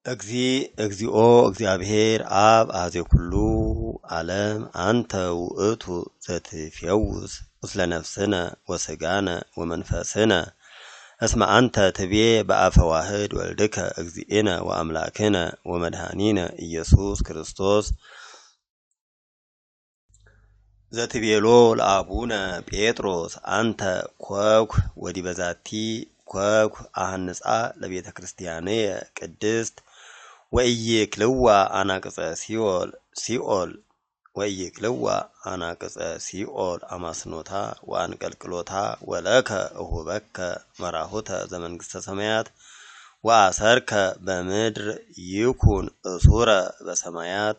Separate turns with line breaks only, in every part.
እግዚኦ እግዚአብሔር አብ አዜ ኩሉ ዓለም አንተ ውእቱ ዘትፌውስ ምስለ ነፍስነ ወስጋነ ወመንፈስነ እስመ አንተ ትቤ በአፈ ዋህድ ወልድከ እግዚእነ ወአምላክነ ወመድኃኒነ ኢየሱስ ክርስቶስ ዘትቤሎ ለአቡነ ጴጥሮስ አንተ ኮኩ ወዲበዛቲ ኮኩ አህንጻ ለቤተ ክርስቲያንየ ቅድስት ወኢይክልዋ አናቅጸ ሲኦል ወኢይክልዋ አናቅጸ ሲኦል አማስኖታ ወአንቀልቅሎታ ወለከ እሁበከ መራሁተ ዘመንግሥተ ሰማያት ወአሰርከ በምድር ይኩን እሱረ በሰማያት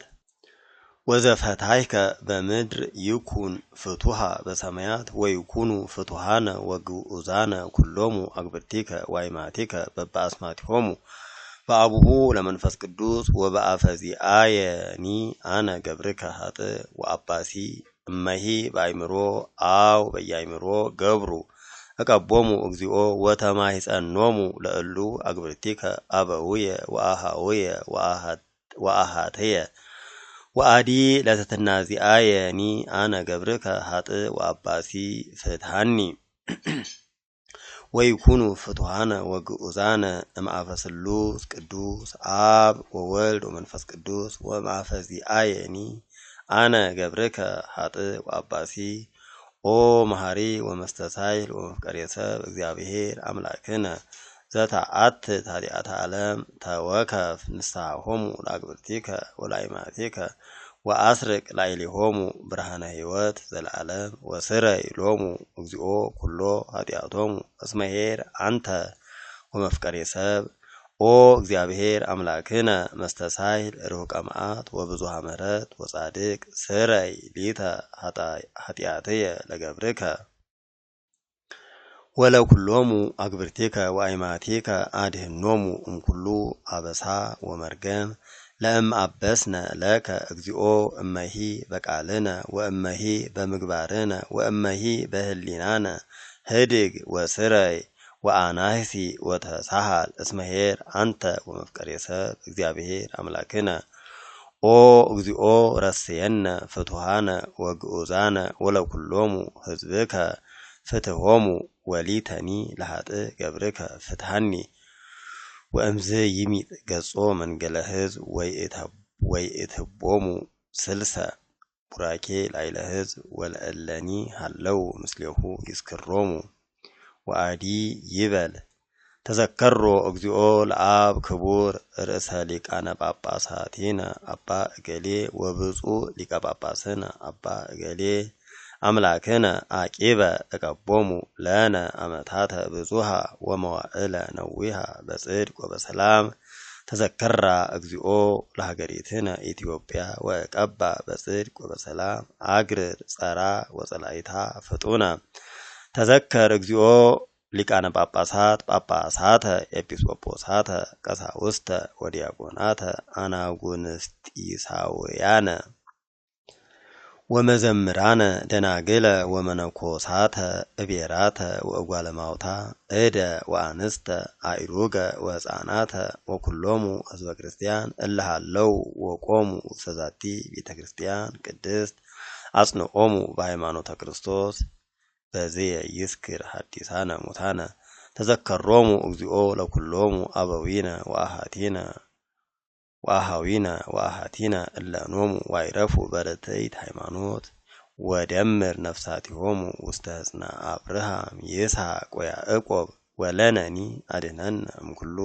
ወዘፈታይከ በምድር ይኩን ፍቱሃ በሰማያት ወይኩኑ ፍቱሃነ ወግዑዛነ ኩሎሙ አግብርቲከ ዋይማቲከ በበአስማቲሆሙ በአቡሁ ለመንፈስ ቅዱስ ወበአፈዚአየኒ አነ ገብርከ ሀጥእ ወአባሲ እመሂ በአይምሮ አው በያይምሮ ገብሩ እቀቦሙ እግዚኦ ወተማሂጸኖሙ ለእሉ አግብርቲከ አበውየ ወአሃውየ ወአሃተየ ወአዲ ለተትናዚአየኒ አነ ገብርከ ሀጥእ ወአባሲ ፍትሃኒ ወይኩኑ ፍቱሃነ ወግዑዛነ እምአፈ ስሉስ ቅዱስ አብ ወወልድ ወመንፈስ ቅዱስ ወማፈዚአየኒ አነ ገብርከ ሀጥእ ወአባሲ ኦ መሐሪ ወመስተሳይል ወመፍቀሬ ሰብ እግዚአብሔር አምላክነ ዘተአትት ኃጢአተ ዓለም ተወከፍ ንስሐሆሙ ለአግብርቲከ ወለአይማቲከ ወአስርቅ ላዕሌሆሙ ብርሃነ ሕይወት ዘለዓለም ወስረይ ሎሙ እግዚኦ ኩሎ ኃጢአቶሙ እስመ ኄር አንተ ወመፍቀሬ ሰብ ኦ እግዚአብሔር አምላክነ መስተሳይል ርሑቀ መዓት ወብዙኃ ምሕረት ወጻድቅ ስረይ ሊተ ኃጢአትየ ለገብርከ ወለኩሎሙ አግብርቲከ ወአይማቲከ አድኅኖሙ እምኩሉ አበሳ ወመርገም ለእም አበስነ ለከ እግዚኦ እመሂ በቃልነ ወእመሂ በምግባርነ ወእመሂ በህሊናነ ህድግ ወስረይ ወአናህሲ ወተሳሃል እስመ ኄር አንተ ወመፍቀሬ ሰብ እግዚአብሔር አምላክነ ኦ እግዚኦ ረስየነ ፍቱሃነ ወግዑዛነ ወለኩሎሙ ህዝብከ ፍትሆሙ ወሊተኒ ለሀጥእ ገብርከ ፍትሃኒ ወእምዝ ይሚጥ ገጾ መንገለ ህዝብ ወይእትቦሙ ስልሰ ቡራኬ ላዕለ ህዝብ ወለእለኒ ሃለው ምስሌሁ ይስክሮሙ ወአዲ ይበል ተዘከሮ እግዚኦ ለአብ ክቡር ርእሰ ሊቃነ ጳጳሳቲነ አባ እገሌ ወብፁዕ ሊቀ ጳጳስነ አባ እገሌ አምላክነ አቂበ እቀቦሙ ለነ አመታተ ብዙሃ ወመዋዕለ ነዊሃ በጽድቅ ወበሰላም ተዘከራ እግዚኦ ለሀገሪትነ ኢትዮጵያ ወቀባ በጽድቅ ወበሰላም አግርር ጸራ ወጸላይታ ፍጡነ ተዘከር እግዚኦ ሊቃነ ጳጳሳተ ኤጲስቆጶሳተ ቀሳውስተ ወዲያቆናተ አናጉንስጢሳውያነ ወመዘምራነ ደናግለ ወመነኮሳተ እቤራተ ወእጓለማውታ እደ ወአንስተ አእሩገ ወሕፃናተ ወኩሎሙ ህዝበ ክርስቲያን እልሃለው ወቆሙ ሰዛቲ ቤተ ክርስቲያን ቅድስት አጽንዖሙ በሃይማኖተ ክርስቶስ በዝየ ይስክር ሐዲሳነ ሙታነ ተዘከሮሙ እግዚኦ ለኩሎሙ አበዊነ ወአሃዊነ እለኖሙ ዋይረፉ በርትዕት ሃይማኖት ወደምር ነፍሳቲሆሙ ውስተ ሕፅነ አብርሃም ይስሐቅ ወያዕቆብ ወለነኒ አድኅነነ እምኩሉ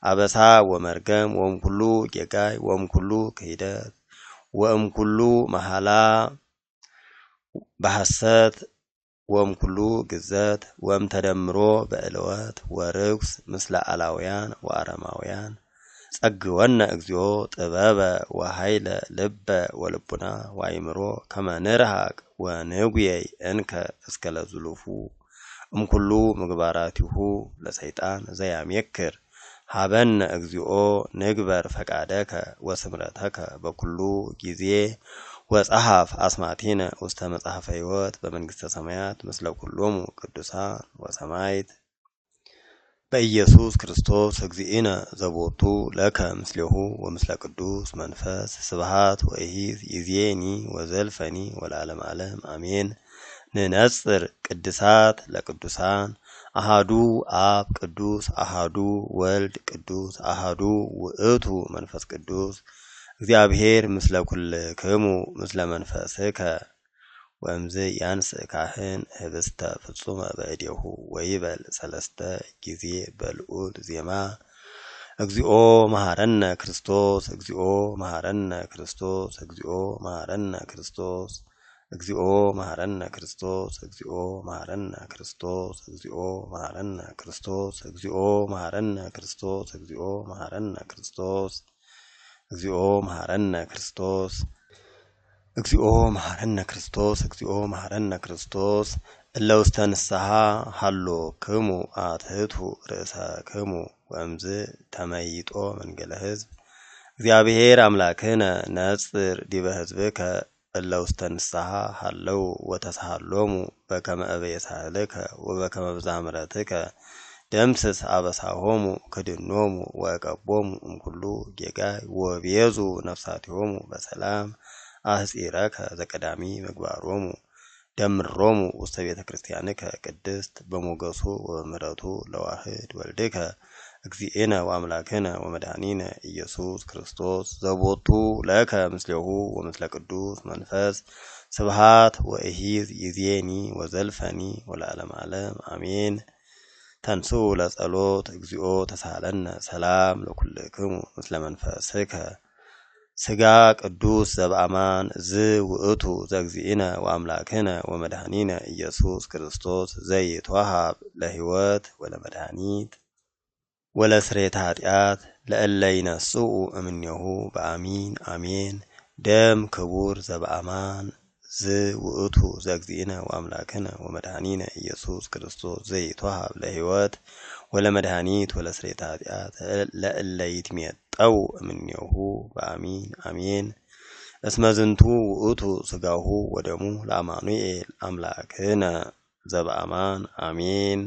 አበሳ ወመርገም ወእምኩሉ ጌጋይ ወእምኩሉ ክህደት ወእምኩሉ መሐላ በሐሰት ወእምኩሉ ግዘት ወእምተደምሮ በዕልወት ወርኩስ ምስለ አላውያን ወአረማውያን ጸግወነ እግዚኦ ጥበበ ወኃይለ ልበ ወልቡና ወአእምሮ ከመ ንርሐቅ ወንጉየይ እንከ እስከ ለዝሉፉ እምኩሉ ምግባራቲሁ ለሰይጣን ዘያሜክር ሀበነ እግዚኦ ንግበር ፈቃደከ ወስምረተከ በኩሉ ጊዜ ወጸሐፍ አስማቲነ ውስተ መጽሐፈ ሕይወት በመንግሥተ ሰማያት ምስለ ኩሎሙ ቅዱሳን ወሰማዕት በኢየሱስ ክርስቶስ እግዚእነ ዘቦቱ ለከ ምስሌሁ ወምስለ ቅዱስ መንፈስ ስብሃት ወኢሂዝ ይዜኒ ወዘልፈኒ ወለዓለመ ዓለም አሜን። ንነጽር ቅድሳት ለቅዱሳን አሃዱ አብ ቅዱስ አሃዱ ወልድ ቅዱስ አሃዱ ውእቱ መንፈስ ቅዱስ እግዚአብሔር ምስለ ኩልክሙ ምስለ መንፈስከ ወእምዝ ያንስእ ካህን ህብስተ ፍጹመ በእዴሁ ወይበል ሰለስተ ጊዜ በልዑል ዜማ እግዚኦ መሐረነ ክርስቶስ እግዚኦ መሐረነ ክርስቶስ እግዚኦ መሐረነ ክርስቶስ እግዚኦ መሐረነ ክርስቶስ እግዚኦ መሐረነ ክርስቶስ እግዚኦ መሐረነ ክርስቶስ እግዚኦ መሐረነ ክርስቶስ እግዚኦ መሐረነ ክርስቶስ እግዚኦ መሐረነ ክርስቶስ እግዚኦ መሐረነ ክርስቶስ እግዚኦ መሐረነ ክርስቶስ እለ ውስተ ንስሐ ሀሎክሙ አትሕቱ ርእሰክሙ ወእምዝ ተመይጦ መንገለ ሕዝብ እግዚአብሔር አምላክነ ነጽር ዲበ ሕዝብከ እለ ውስተ ንስሐ ሀለው ወተሳሃሎሙ በከመ እበየሳህልከ ወበከመ ብዝኃ ምሕረትከ ደምስስ አበሳሆሙ ክድኖሙ ወቀቦሙ እምኩሉ ጌጋይ ወቤዙ ነፍሳቲሆሙ በሰላም አህጺረከ ዘቀዳሚ ምግባሮሙ ደምሮሙ ውስተ ቤተ ክርስቲያንከ ቅድስት በሞገሱ ወምሕረቱ ለዋህድ ወልድከ እግዚእነ ወአምላክነ ወመድኃኒነ ኢየሱስ ክርስቶስ ዘቦቱ ለከ ምስሌሁ ወምስለ ቅዱስ መንፈስ ስብሃት ወኢሂዝ ይዜኒ ወዘልፈኒ ወለዓለመ ዓለም አሜን። ተንሥኡ ለጸሎት እግዚኦ ተሳሃለነ ሰላም ለኩልክሙ ምስለ መንፈስከ ስጋ ቅዱስ ዘበአማን ውእቱ ዘእግዚእነ ወአምላክነ ወመድኃኒነ ኢየሱስ ክርስቶስ ዘይትወሃብ ለሕይወት ወለመድኃኒት ወለስርየተ ኃጢአት ለእለ ይነስኡ እምኔሁ በአሚን አሜን። ደም ክቡር ዘበአማን ውእቱ ዘእግዚእነ ወአምላክነ ወመድኃኒነ ኢየሱስ ክርስቶስ ዘይትወሃብ ለሕይወት ወለመድኃኒት ወለስርየተ ኃጢአት ለእለ ይትሜጠው እምኔሁ በአሚን አሜን። እስመ ዝንቱ ውእቱ ሥጋሁ ወደሙ ለአማኑኤል አምላክነ ዘበአማን አሜን።